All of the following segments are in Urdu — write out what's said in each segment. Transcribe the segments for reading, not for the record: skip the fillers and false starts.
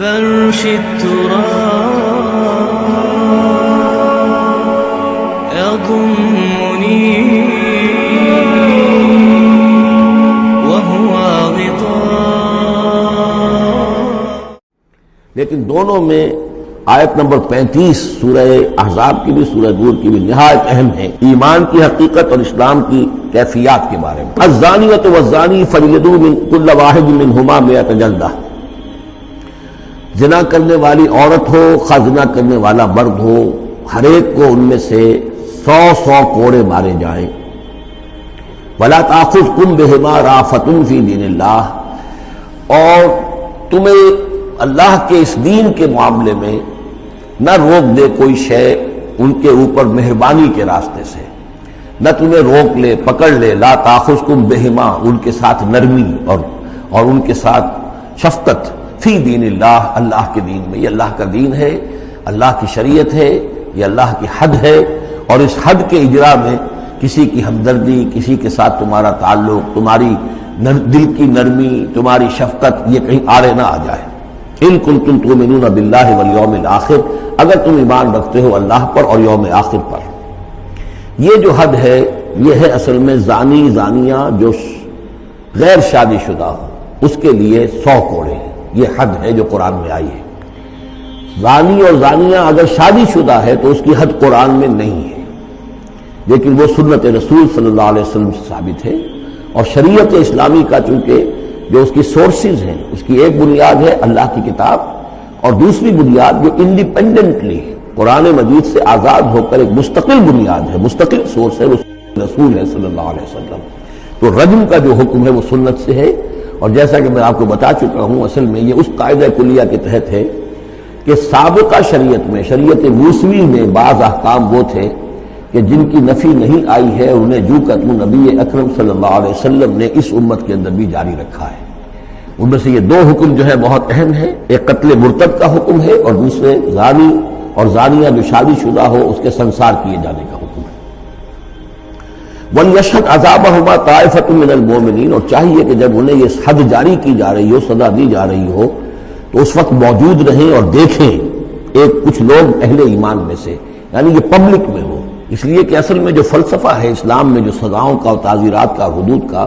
فرش التراب يضمني وهو غطاء. لیکن دونوں میں آیت نمبر 35 سورہ احزاب کی بھی سورہ نور کی بھی نہایت اہم ہے، ایمان کی حقیقت اور اسلام کی کیفیات کے بارے میں. الزانیۃ والزانی فجلدوا من کل واحد منہما 100 جلدہ. زنا کرنے والی عورت ہو، خواہ زنا کرنے والا مرد ہو، ہر ایک کو ان میں سے 100 کوڑے مارے جائیں. ولا تأخذکم بہما رأفۃ فی دین اللہ، اور تمہیں اللہ کے اس دین کے معاملے میں نہ روک دے کوئی شے ان کے اوپر مہربانی کے راستے سے، نہ تمہیں روک لے پکڑ لے. لا تأخذکم بہما، ان کے ساتھ نرمی اور ان کے ساتھ شفقت. فی دین اللہ، اللہ کے دین میں. یہ اللہ کا دین ہے، اللہ کی شریعت ہے، یہ اللہ کی حد ہے، اور اس حد کے اجرا میں کسی کی ہمدردی، کسی کے ساتھ تمہارا تعلق، تمہاری دل کی نرمی، تمہاری شفقت یہ کہیں آڑے نہ آ جائے. ان کنتم تؤمنون باللہ والیوم الآخر، اگر تم ایمان رکھتے ہو اللہ پر اور یوم آخر پر. یہ جو حد ہے یہ ہے اصل میں زانی زانیہ جو غیر شادی شدہ ہو اس کے لیے 100 کوڑے ہیں. یہ حد ہے جو قرآن میں آئی ہے. زانی اور زانیہ اگر شادی شدہ ہے تو اس کی حد قرآن میں نہیں ہے، لیکن وہ سنت رسول صلی اللہ علیہ وسلم سے ثابت ہے. اور شریعت اسلامی کا چونکہ جو اس کی سورسز ہیں، اس کی ایک بنیاد ہے اللہ کی کتاب، اور دوسری بنیاد جو انڈیپینڈنٹلی قرآن مجید سے آزاد ہو کر ایک مستقل بنیاد ہے، مستقل سورس ہے، وہ رسول ہے صلی اللہ علیہ وسلم. تو رجم کا جو حکم ہے وہ سنت سے ہے. اور جیسا کہ میں آپ کو بتا چکا ہوں اصل میں یہ اس قاعدہ کلیہ کے تحت ہے کہ سابقہ شریعت میں، شریعت موسوی میں بعض احکام وہ تھے کہ جن کی نفی نہیں آئی ہے، انہیں جو قتل نبی اکرم صلی اللہ علیہ وسلم نے اس امت کے اندر بھی جاری رکھا ہے. ان میں سے یہ 2 حکم جو ہے بہت اہم ہے. ایک قتل مرتد کا حکم ہے، اور دوسرے زانی اور زانیہ جو شادی شدہ ہو اس کے سنسار کیے جانے کا حکم ہے. وَلْيَشْهَدْ عَذَابَهُمَا طَائِفَةٌ مِّنَ الْمُؤْمِنِينَ، اور چاہیے کہ جب انہیں یہ حد جاری کی جا رہی ہو، سزا دی جا رہی ہو، تو اس وقت موجود رہیں اور دیکھیں کچھ لوگ اہل ایمان میں سے، یعنی یہ پبلک میں ہو. اس لیے کہ اصل میں جو فلسفہ ہے اسلام میں جو سزاؤں کا اور تعزیرات کا، حدود کا،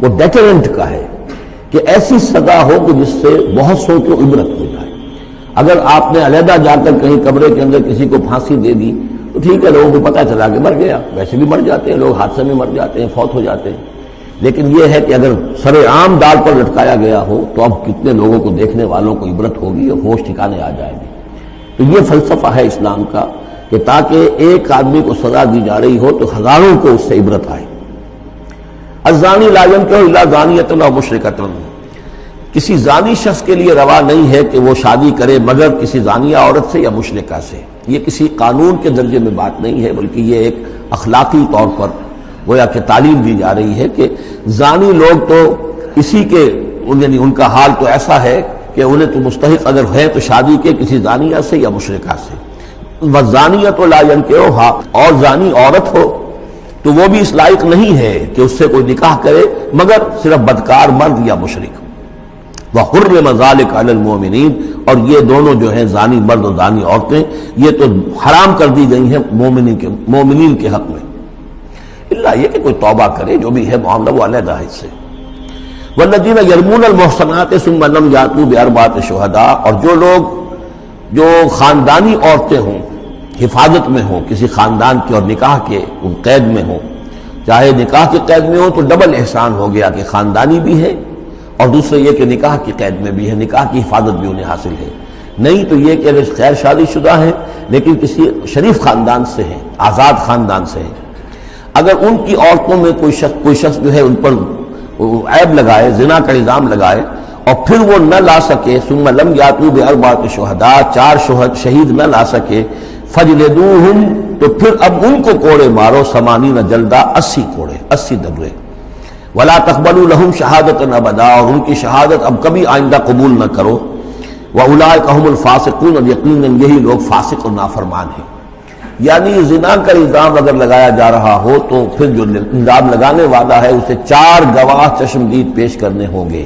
وہ ڈیٹرنٹ کا ہے کہ ایسی سزا ہو کہ جس سے بہت سو کو عبرت ہو جائے. اگر آپ نے علیحدہ جا کر کہیں کمرے کے اندر کسی کو پھانسی دے دی تو ٹھیک ہے، لوگوں کو پتہ چلا کہ مر گیا، ویسے بھی مر جاتے ہیں لوگ، حادثے میں مر جاتے ہیں، فوت ہو جاتے ہیں. لیکن یہ ہے کہ اگر سر عام ڈال پر لٹکایا گیا ہو تو اب کتنے لوگوں کو، دیکھنے والوں کو عبرت ہوگی اور ہوش ٹھکانے آ جائے گی. تو یہ فلسفہ ہے اسلام کا کہ تاکہ ایک آدمی کو سزا دی جا رہی ہو تو ہزاروں کو اس سے عبرت آئے. الزانی لا ينکح الا زانیۃ او مشرکۃ، کسی زانی شخص کے لیے روا نہیں ہے کہ وہ شادی کرے مگر کسی زانیہ عورت سے یا مشرکہ سے. یہ کسی قانون کے درجے میں بات نہیں ہے، بلکہ یہ ایک اخلاقی طور پر گویا کہ تعلیم دی جا رہی ہے کہ زانی لوگ تو اسی کے، یعنی ان کا حال تو ایسا ہے کہ انہیں تو مستحق اگر ہے تو شادی کے کسی زانیہ سے یا مشرکہ سے. وَالزَّانِيَةُ لَا يَنكِحُهَا، اور زانی عورت ہو تو وہ بھی اس لائق نہیں ہے کہ اس سے کوئی نکاح کرے مگر صرف بدکار مرد یا مشرک. وَحُرِّمَ ذَلِكَ عَلَى الْمُؤْمِنِينَ، اور یہ دونوں جو ہیں زانی مرد اور زانی عورتیں یہ تو حرام کر دی گئی ہیں مومنین کے حق میں، اللہ یہ کہ کوئی توبہ کرے، جو بھی ہے معاملہ وہ علیحدہ ہے اس سے. وَالَّذِينَ يَرْمُونَ الْمُحْصَنَاتِ ثُمَّ لَمْ يَأْتُوا بِأَرْبَعَةِ شُهَدَاءَ، اور جو لوگ جو خاندانی عورتیں ہوں، حفاظت میں ہوں کسی خاندان کی اور نکاح کے قید میں ہوں، چاہے نکاح کے قید میں ہوں تو ڈبل احسان ہو گیا کہ خاندانی بھی ہے اور دوسرے یہ کہ نکاح کی قید میں بھی ہے، نکاح کی حفاظت بھی انہیں حاصل ہے. نہیں تو یہ کہ اگر غیر شادی شدہ ہیں لیکن کسی شریف خاندان سے ہیں، آزاد خاندان سے ہیں، اگر ان کی عورتوں میں کوئی شخص جو ہے ان پر عیب لگائے، زنا کا الزام لگائے اور پھر وہ نہ لا سکے، ثم لم یاتوا باربعۃ شہداء، 4 شہید نہ لا سکے، فجلدوہم، تو پھر اب ان کو کوڑے مارو، 80 جلدہ، 80 کوڑے، 80 دبرے. ولا تقبلوا لهم شہادۃ ابدا، اور ان کی شہادت اب کبھی آئندہ قبول نہ کرو. واولئک هم الفاسقون، اور یقیناً یہی لوگ فاسق اور نافرمان ہیں. یعنی زنا کا الزام اگر لگایا جا رہا ہو تو پھر جو الزام لگانے والا ہے اسے 4 گواہ چشمدید پیش کرنے ہوں گے.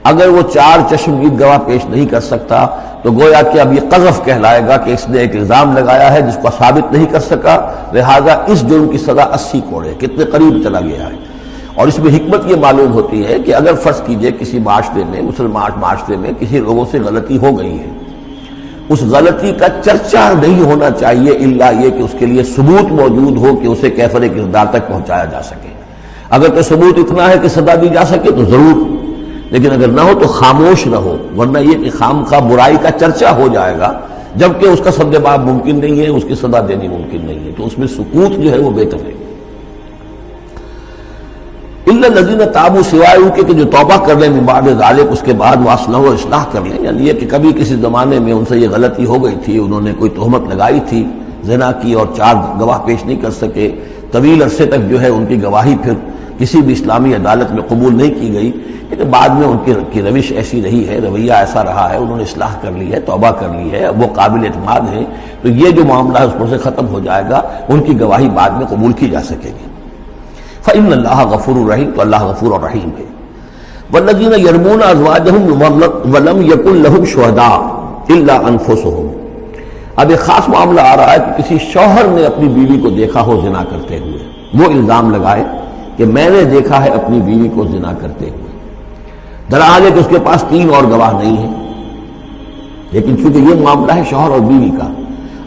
اگر وہ 4 چشمگیر گواہ پیش نہیں کر سکتا تو گویا کہ اب یہ قذف کہلائے گا کہ اس نے ایک الزام لگایا ہے جس کو ثابت نہیں کر سکا، لہذا اس جرم کی سزا 80 کوڑے، کتنے قریب چلا گیا ہے۔ اور اس میں حکمت یہ معلوم ہوتی ہے کہ اگر فرض کیجئے کسی معاشرے میں، مسلمان معاشرے میں کسی لوگوں سے غلطی ہو گئی ہے، اس غلطی کا چرچا نہیں ہونا چاہیے الا یہ کہ اس کے لیے ثبوت موجود ہو کہ اسے کیفر کردار تک پہنچایا جا سکے۔ اگر تو ثبوت اتنا ہے کہ سزا دی جا سکے تو ضرور، لیکن اگر نہ ہو تو خاموش رہو، ورنہ یہ کہ خامخواہ برائی کا چرچا ہو جائے گا جبکہ اس کا سد باب ممکن نہیں ہے، اس کی سزا دینی ممکن نہیں ہے، تو اس میں سکوت جو ہے وہ بہتر ہے۔ الا الذین تابوا، سوائے ان کے کہ جو توبہ کر لیں من بعد ذلک، اس کے بعد واصلحوا، اصلاح کر لیں، یعنی یہ کہ کبھی کسی زمانے میں ان سے یہ غلطی ہو گئی تھی، انہوں نے کوئی تہمت لگائی تھی زنا کی اور 4 گواہ پیش نہیں کر سکے، طویل عرصے تک جو ہے ان کی گواہی پھر کسی بھی اسلامی عدالت میں قبول نہیں کی گئی، لیکن بعد میں ان کی روش ایسی رہی ہے، رویہ ایسا رہا ہے، انہوں نے اصلاح کر لی ہے، توبہ کر لی ہے، وہ قابل اعتماد ہیں، تو یہ جو معاملہ ہے اس پر سے ختم ہو جائے گا، ان کی گواہی بعد میں قبول کی جا سکے گی۔ فإن اللہ غفور الرحیم، تو اللہ غفور الرحیم ہے۔ والذین یرمون ازواجہم ولم یکن لہم شہداء الا انفسہم، اب ایک خاص معاملہ آ رہا ہے کہ کسی شوہر نے اپنی بیوی کو دیکھا ہو زنا کرتے ہوئے، وہ الزام لگائے کہ میں نے دیکھا ہے اپنی بیوی کو زنا کرتے ہوئے، دراحال ہے کہ اس کے پاس 3 اور گواہ نہیں ہیں، لیکن چونکہ یہ معاملہ ہے شوہر اور بیوی کا،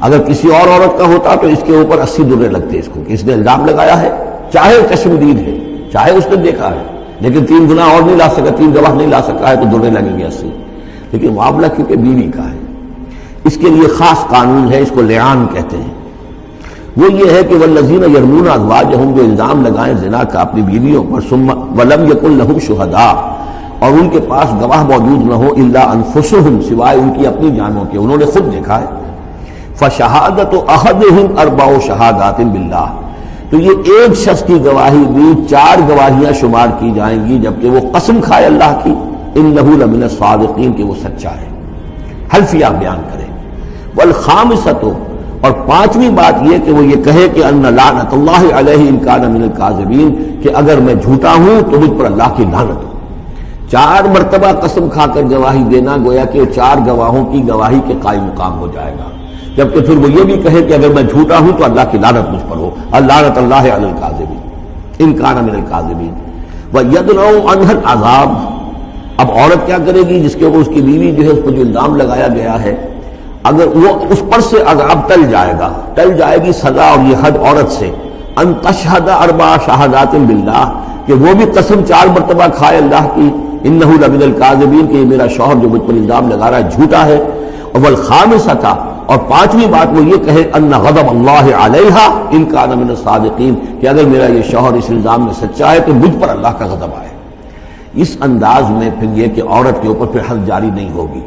اگر کسی اور عورت کا ہوتا تو اس کے اوپر 80 درے لگتے اس کو کہ اس نے الزام لگایا ہے، چاہے چشمدید ہے، چاہے اس نے دیکھا ہے، لیکن 3 گناہ اور نہیں لا سکا، 3 گواہ نہیں لا سکا ہے تو درے لگیں گے 80۔ لیکن معاملہ کیونکہ بیوی کا ہے، اس کے لیے خاص قانون ہے، اس کو لعان کہتے ہیں۔ وہ یہ ہے کہ والذین یرمون ازواجہم، جو الزام لگائیں زنا کا اپنی بیویوں پر، ثم ولم یکن لہم شہداء، اور ان کے پاس گواہ موجود نہ ہو، الا انفسہم، سوائے ان کی اپنی جانوں کے، انہوں نے خود دیکھا ہے، فشہادۃ احدہم 4 شہادات باللہ، تو یہ ایک شخص کی گواہی بھی 4 گواہیاں شمار کی جائیں گی جبکہ وہ قسم کھائے اللہ کی، انہ لمن الصادقین، کہ وہ سچا ہے، حلفیہ بیان کرے۔ والخامسۃ، اور 5ویں بات یہ کہ وہ یہ کہے کہ ان لعنت اللہ علیہ ان کان من الکاذبین، کہ اگر میں جھوٹا ہوں تو مجھ پر اللہ کی لعنت ہو۔ 4 مرتبہ قسم کھا کر گواہی دینا گویا کہ 4 گواہوں کی گواہی کے قائم مقام ہو جائے گا، جبکہ پھر وہ یہ بھی کہے کہ اگر میں جھوٹا ہوں تو اللہ کی لعنت مجھ پر ہو، لعنت اللہ علی الکاذبین ان کان من الکاذبین۔ وَيَدْرَوْ عَنْهَا الْعَذَابَ، اب عورت کیا کرے گی جس کے اوپر اس کی بیوی جو ہے اس پر جو الزام لگایا گیا ہے، اگر وہ اس پر سے عذاب ٹل جائے گا، ٹل جائے گی سزا اور یہ حد عورت سے، ان تشہد 4 شہادات باللہ، کہ وہ بھی قسم 4 مرتبہ کھائے اللہ کی، انہ لمن الکاذبین، کہ یہ میرا شوہر جو مجھ پر الزام لگا رہا ہے جھوٹا ہے، اور والخامسۃ، اور 5ویں بات وہ یہ کہے ان غضب اللہ علیہا ان کان من الصادقین، کہ اگر میرا یہ شوہر اس الزام میں سچا ہے تو مجھ پر اللہ کا غضب آئے۔ اس انداز میں پھر یہ کہ عورت کے اوپر پھر حد جاری نہیں ہوگی،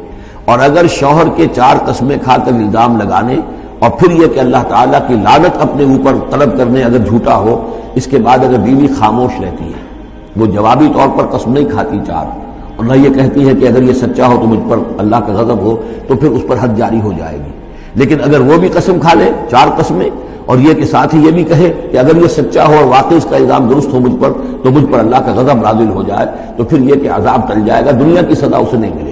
اور اگر شوہر کے 4 قسمیں کھا کر الزام لگانے اور پھر یہ کہ اللہ تعالیٰ کی لعنت اپنے اوپر طلب کرنے اگر جھوٹا ہو، اس کے بعد اگر بیوی خاموش رہتی ہے، وہ جوابی طور پر قسم نہیں کھاتی 4، اور نہ یہ کہتی ہے کہ اگر یہ سچا ہو تو مجھ پر اللہ کا غضب ہو، تو پھر اس پر حد جاری ہو جائے گی۔ لیکن اگر وہ بھی قسم کھا لے 4 قسمیں، اور یہ کہ ساتھ ہی یہ بھی کہے کہ اگر یہ سچا ہو اور واقعی اس کا الزام درست ہو مجھ پر، تو مجھ پر اللہ کا غضب نازل ہو جائے، تو پھر یہ کہ عذاب ٹل جائے گا، دنیا کی سزا اسے نہیں ملے گی۔